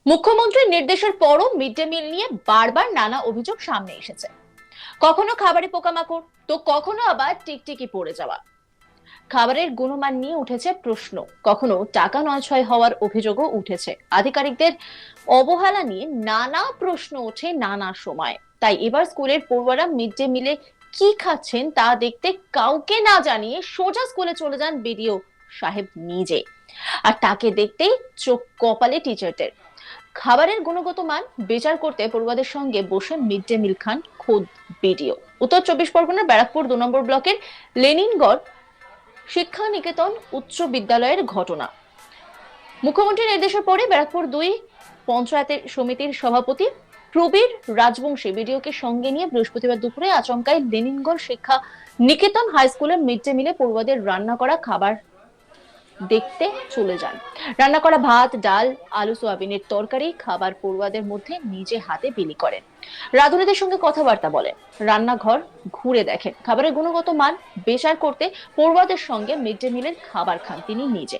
মুখ্যমন্ত্রীর নির্দেশের পরও মিড ডে মিল নিয়ে বারবার নানা অভিযোগ সামনে এসেছে। কখনো খাবারে পোকামাকড়, তো কখনো আবার টিকটিকি পড়ে যাওয়া। খাবারের গুণমান নিয়ে উঠেছে প্রশ্ন, কখনো টাকা নয়ছয় হওয়ার অভিযোগও উঠেছে। আধিকারিকদের অবহেলা নিয়ে নানা প্রশ্ন ওঠে নানা সময়। তাই এবার স্কুলের পড়ুয়ারা মিড ডে মিলে কি খাচ্ছেন তা দেখতে কাউকে না জানিয়ে সোজা স্কুলে চলে যান বিডিও সাহেব নিজে। আর তাকে দেখতেই চোখ কপালে টিচারদের। খাবারের গুণগত মান বিচার করতে পড়ুয়াদের সঙ্গে বসে মিড ডে মিল খান খোদ বিডিও। উত্তর চব্বিশ পরগনার ব্যারাকপুর 2 নম্বর ব্লকের লেনিনগড় শিক্ষা নিকেতন উচ্চ বিদ্যালয়ের ঘটনা। মুখ্যমন্ত্রীর নির্দেশের পরে ব্যারাকপুর 2 পঞ্চায়েতের সমিতির সভাপতি প্রবীর রাজবংশী বিডিওকে সঙ্গে নিয়ে বৃহস্পতিবার দুপুরে আচমকাই লেনিনগড় শিক্ষা নিকেতন হাই স্কুলের মিড ডে মিলে পড়ুয়াদের রান্না করা খাবার দেখতে চলে যান। রান্না করা ভাত, ডাল, আলু সোয়াবিনের তরকারি খাবার পড়ুয়াদের মধ্যে নিজে হাতে বিলি করেন। রাঁধুনিদের সঙ্গে কথাবার্তা বলেন, রান্নাঘর ঘুরে দেখেন। খাবারের গুণগত মান বিচার করতে পড়ুয়াদের সঙ্গে মিড ডে মিলের খাবার খান তিনি নিজে।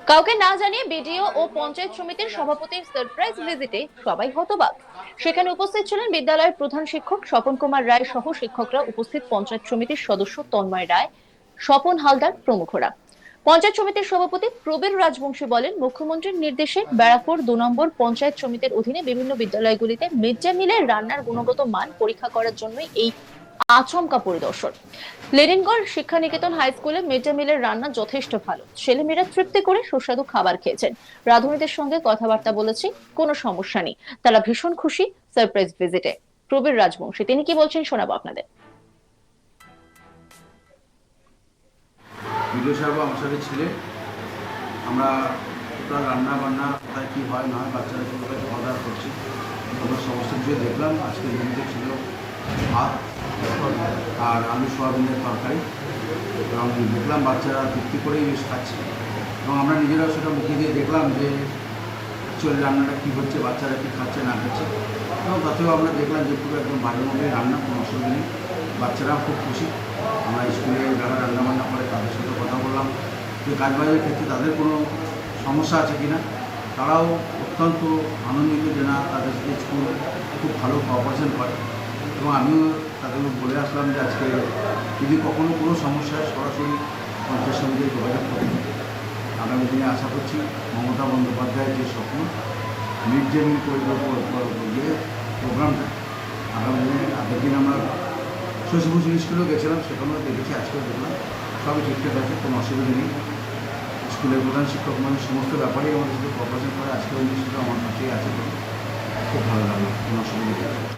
কাউকে না জানিয়ে বিডিও ও পঞ্চায়েত সমিতির সভাপতির সারপ্রাইজ ভিজিটে সবাই হতবাক। সেখানে উপস্থিত ছিলেন বিদ্যালয়ের প্রধান শিক্ষক স্বপন কুমার রায় সহ শিক্ষকরা, উপস্থিত পঞ্চায়েত সমিতির সদস্য তন্ময় রায়, স্বপন হালদার প্রমুখরা। পঞ্চায়েত সমিতির সভাপতি প্রবীর রাজবংশী বলেন, মুখ্যমন্ত্রীর নির্দেশে ব্যারাকপুর 2 নম্বর পঞ্চায়েত সমিতির অধীনে বিভিন্ন বিদ্যালয়গুলিতে মিড ডে মিলের রান্নার গুণগত মান পরীক্ষা করার জন্যই এই আচমকা পরিদর্শন। লেনিনগড় শিক্ষা নিকেতন হাই স্কুলে মিড ডে মিলের রান্না যথেষ্ট ভালো, ছেলেমেয়েরা তৃপ্তি করে সুস্বাদু খাবার খেয়েছেন। রাঁধুনিদের সঙ্গে কথাবার্তা বলেছি, কোনো সমস্যা নেই, তারা ভীষণ খুশি সারপ্রাইজ ভিজিটে। প্রবীর রাজবংশী তিনি কি বলছেন শোনাবো আপনাদের। বিডিও সাহেব আমার সাথে ছিলেন। আমরা টোটাল রান্না বান্না কোথায় কী হয় না হয়, বাচ্চারা কীভাবে খাওয়া দাওয়া করছে আমরা সমস্ত কিছু দেখলাম। আজকে মেনুতে ছিল ভাত আর আলু সোয়াবিনের তরকারি, এবং দেখলাম বাচ্চারা তৃপ্তি করেই বেশ খাচ্ছে, এবং আমরা নিজেরাও সেটা মুখে দিয়ে দেখলাম যে অ্যাকচুয়ালি রান্নাটা কী হচ্ছে, বাচ্চারা কী খাচ্ছে না খাচ্ছে, এবং তাতেও আমরা দেখলাম যে পুরো একদম বাড়ির মধ্যে রান্না, কোনো অসুবিধা নেই, বাচ্চারাও খুব খুশি। আমরা স্কুলে যারা রান্নাবান্না করে তাদের সাথে কথা বললাম যে কাজবাজের ক্ষেত্রে তাদের কোনো সমস্যা আছে কি না। তারাও অত্যন্ত আনন্দিত যে না, তাদের সাথে স্কুল খুব ভালো কোঅপারেশন করে, এবং আমিও তাদেরকে বলে আসলাম যে আজকে যদি কখনো কোনো সমস্যায় সরাসরি পঞ্চায়েত সমিতির যোগাযোগ করতে। আগামী দিনে আশা করছি মমতা বন্দ্যোপাধ্যায়ের যে স্বপ্ন মিড ডে মিল প্রোগ্রামটা আগামী দিনে, আগের দিন আমরা শশীভূষণ স্কুলেও গেছিলাম, সেখানেও দেখেছি, আজকেও দেখলাম সবই ঠিকঠাক আছে, কোনো অসুবিধা নেই। স্কুলের প্রধান শিক্ষক মানে সমস্ত ব্যাপারেই আমাদের সাথে কোঅপারেশন করে, আজকেও উনি শুধু আমার কাছেই আছে, খুব ভালো লাগলো, কোনো অসুবিধা নেই।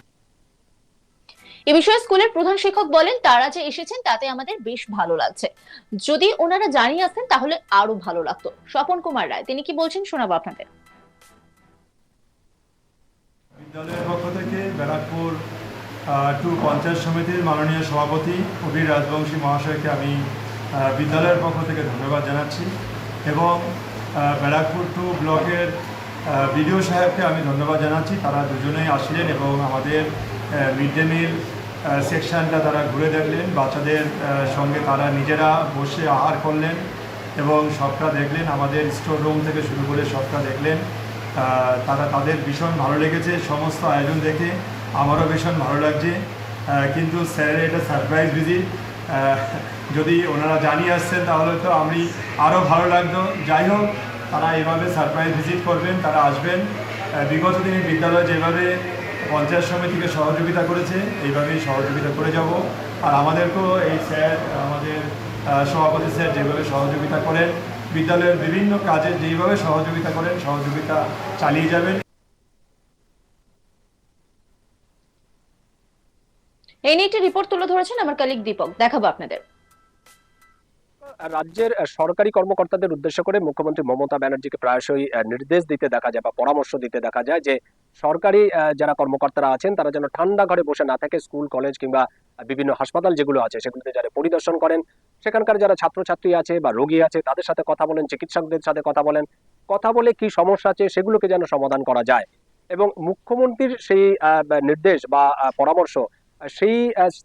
এ বিষয়ে স্কুলের প্রধান শিক্ষক বলেন, তারা যে এসেছেন তাতে আমাদের বেশ ভালো লাগছে, যদি ওনারা জানিয়ে আসতেন তাহলে আরো ভালো লাগতো। স্বপন কুমার রায় তিনি কি বলছেন শোনাবো আপনাদের। বিদ্যালয়ের পক্ষ থেকে ব্যারাকপুর 2 পঞ্চায়েত সমিতির মাননীয় সভাপতি প্রবীর রাজবংশী মহাশয়কে আমি বিদ্যালয়ের পক্ষ থেকে ধন্যবাদ জানাচ্ছি, এবং ব্যারাকপুর 2 ব্লকের বিডিও সাহেবকে আমি ধন্যবাদ জানাচ্ছি। তারা দুজনেই আসলেন এবং আমাদের মিড ডে মিল সেকশনটা তারা ঘুরে দেখলেন, বাচ্চাদের সঙ্গে তারা নিজেরা বসে আহার করলেন এবং সবটা দেখলেন, আমাদের স্টোর রুম থেকে শুরু করে সবটা দেখলেন। তাদের ভীষণ ভালো লেগেছে সমস্ত আয়োজন দেখে, আমারও ভীষণ ভালো লাগছে। কিন্তু স্যারের এটা সারপ্রাইজ ভিজিট, যদি ওনারা জানিয়ে আসছেন তাহলে তো আমি আরও ভালো লাগতো। যাই হোক, তারা এভাবে সারপ্রাইজ ভিজিট করবেন, তারা আসবেন। বিগত দিনে বিদ্যালয় যেভাবে পঞ্চায়েত সমিতিকে সহযোগিতা করেছে এইভাবেই সহযোগিতা করে যাব। আর আমাদেরকেও এই স্যার, আমাদের সভাপতি স্যার যেভাবে সহযোগিতা করেন, বিদ্যালয়ের বিভিন্ন কাজে যেইভাবে সহযোগিতা করেন, সহযোগিতা চালিয়ে যাবেন। এই নিয়ে একটি রিপোর্ট তুলে ধরেছেন আমার কলিগ দীপক, দেখাবো আপনাদের। রাজ্যের সরকারি কর্মকর্তাদের উদ্দেশ্য করে মুখ্যমন্ত্রী মমতা ব্যানার্জিকে প্রায়শই নির্দেশ দিতে দেখা যায় বা পরামর্শ দিতে দেখা যায় যে সরকারি যারা কর্মকর্তারা আছেন তারা যেন ঠান্ডা ঘরে বসে না থাকে, স্কুল কলেজ কিংবা বিভিন্ন হাসপাতাল যেগুলো আছে সেগুলোতে যারা পরিদর্শন করেন, সেখানকার যারা ছাত্রছাত্রী আছে বা রোগী আছে তাদের সাথে কথা বলেন, চিকিৎসকদের সাথে কথা বলেন, কথা বলে কি সমস্যা আছে সেগুলোকে যেন সমাধান করা যায়। এবং মুখ্যমন্ত্রীর সেই নির্দেশ বা পরামর্শ সেই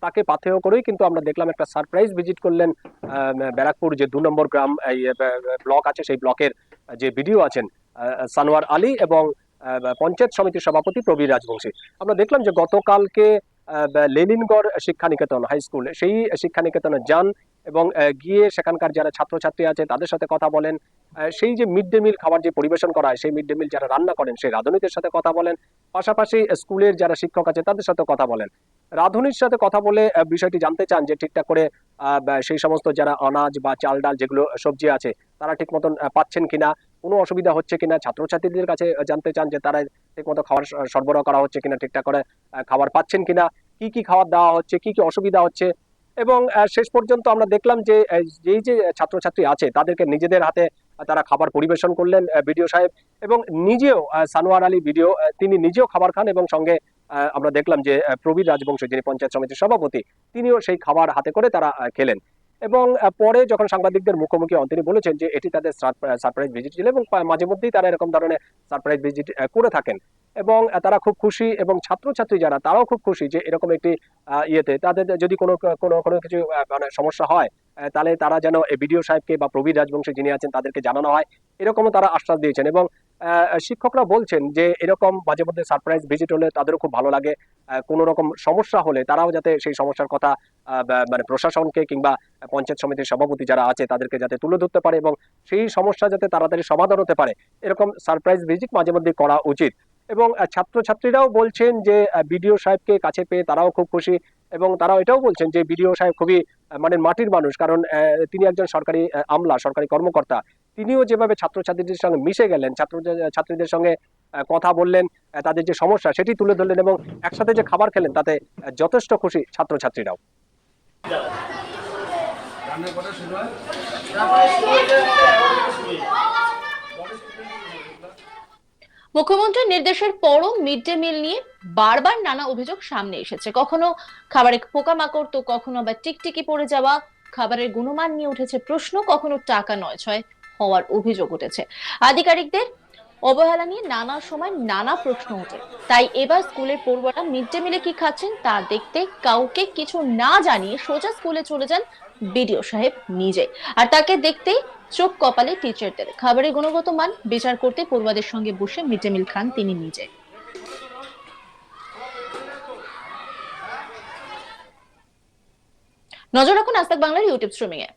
তাকে পাথেয় করেই কিন্তু আমরা দেখলাম একটা সারপ্রাইজ ভিজিট করলেন ব্যারাকপুর যে 2 নম্বর গ্রাম এই ব্লক আছে, সেই ব্লকের যে বিডিও আছেন সানোয়ার আলী এবং পঞ্চায়েত সমিতির সভাপতি প্রবীর রাজবংশী। আমরা দেখলাম যে গতকালকে লেনিনগড় শিক্ষা নিকেতন হাই স্কুল, সেই শিক্ষা নিকেতনে যান এবং গিয়ে সেখানকার যারা ছাত্রছাত্রী আছে তাদের সাথে কথা বলেন। সেই যে মিড ডে মিল খাবার যে পরিবেশন করা হয়, সেই মিড ডে মিল যারা রান্না করেন সেই রাঁধুনিদের সাথে কথা বলেন, পাশাপাশি স্কুলের যারা শিক্ষক আছে তাদের সাথে কথা বলেন। রাঁধুনির সাথে কথা বলে বিষয়টি জানতে চান যে ঠিকঠাক করে সেই সমস্ত যারা আনাজ বা চাল ডাল যেগুলো সবজি আছে তারা ঠিক মতন পাচ্ছেন কিনা, কোনো অসুবিধা হচ্ছে কিনা। ছাত্রছাত্রীদের কাছে জানতে চান যে তারা ঠিক মতো খাবার সরবরাহ করা হচ্ছে কিনা, ঠিকঠাক করে খাবার পাচ্ছেন কিনা, কি কি খাবার দেওয়া হচ্ছে, কি কি অসুবিধা হচ্ছে। এবং শেষ পর্যন্ত আমরা দেখলাম যে যেই যে ছাত্রছাত্রী আছে তাদেরকে নিজেদের হাতে তারা খাবার পরিবেশন করলেন বিডিও সাহেব, এবং নিজেও সানোয়ার আলী বিডিও তিনি নিজেও খাবার খান এবং সঙ্গে আমরা দেখলাম যে প্রবীর রাজবংশী যিনি পঞ্চায়েত সমিতির সভাপতি তিনিও সেই খাবার হাতে করে তারা খেলেন। এবং পরে যখন সাংবাদিকদের মুখোমুখি হন তিনি বলেছেন যে এটি তাদের সারপ্রাইজ ভিজিট ছিল এবং মাঝে মধ্যেই তারা এরকম ধরনের সারপ্রাইজ ভিজিট করে থাকেন এবং তারা খুব খুশি এবং ছাত্রছাত্রী যারা তারাও খুব খুশি যে এরকম একটি ইয়েতে তাদের যদি কোনো কোনো কোনো কিছু মানে সমস্যা হয় তাহলে তারা যেন বিডিও সাহেবকে বা প্রবীর রাজবংশী যিনি আছেন তাদেরকে জানানো হয়, এরকমও তারা আশ্বাস দিয়েছেন। এবং শিক্ষকরা বলছেন যে এরকম মাঝে মধ্যে সারপ্রাইজ ভিজিট হলে তাদেরও খুব ভালো লাগে, কোনো রকম সমস্যা হলে তারাও যাতে সেই সমস্যার কথা মানে প্রশাসনকে কিংবা পঞ্চায়েত সমিতির সভাপতি যারা আছে তাদেরকে যাতে তুলে ধরতে পারে এবং সেই সমস্যা যাতে তাড়াতাড়ি সমাধান হতে পারে, এরকম সারপ্রাইজ ভিজিট মাঝে মধ্যে করা উচিত। এবং ছাত্রছাত্রীরাও বলছেন যে বিডিও সাহেবকে কাছে পেয়ে তারাও খুব খুশি এবং তারাও এটাও বলছেন যে বিডিও সাহেব খুবই মানে মাটির মানুষ, কারণ তিনি একজন সরকারি আমলা, সরকারি কর্মকর্তা। তিনিও যেভাবে ছাত্রছাত্রীদের সঙ্গে মিশে গেলেন, ছাত্রীদের সঙ্গে কথা বললেন, তাদের যে সমস্যা সেটি তুলে ধরলেন এবং একসাথে যে খাবার খেলেন তাতে যথেষ্ট খুশি ছাত্রছাত্রীরাও। মুখ্যমন্ত্রীর নির্দেশের পরও মিড ডে মিল নিয়ে বারবার নানা অভিযোগ সামনে এসেছে। কখনো খাবারে পোকামাকড়, তো কখনো আবার টিকটিকি পড়ে যাওয়া, খাবারের গুণমান নিয়ে উঠেছে প্রশ্ন, কখনো টাকা নয়ছয় হওয়ার অভিযোগ উঠেছে। আধিকারিকদের অবহেলা নিয়ে নানা সময় নানা প্রশ্ন ওঠে। তাই এবার স্কুলের পড়ুয়ারা মিড ডে মিলে কি খাচ্ছেন তা দেখতে কাউকে কিছু না জানিয়ে সোজা স্কুলে চলে যান বিডিও সাহেব নিজে। আর তাকে দেখতেই চোখ কপালে টিচারদের। খাবারের গুণগত মান বিচার করতে পড়ুয়াদের সঙ্গে বসে মিড ডে মিল খান তিনি নিজে। নজর রাখুন আজ তাক বাংলার ইউটিউব স্ট্রিমিং এ।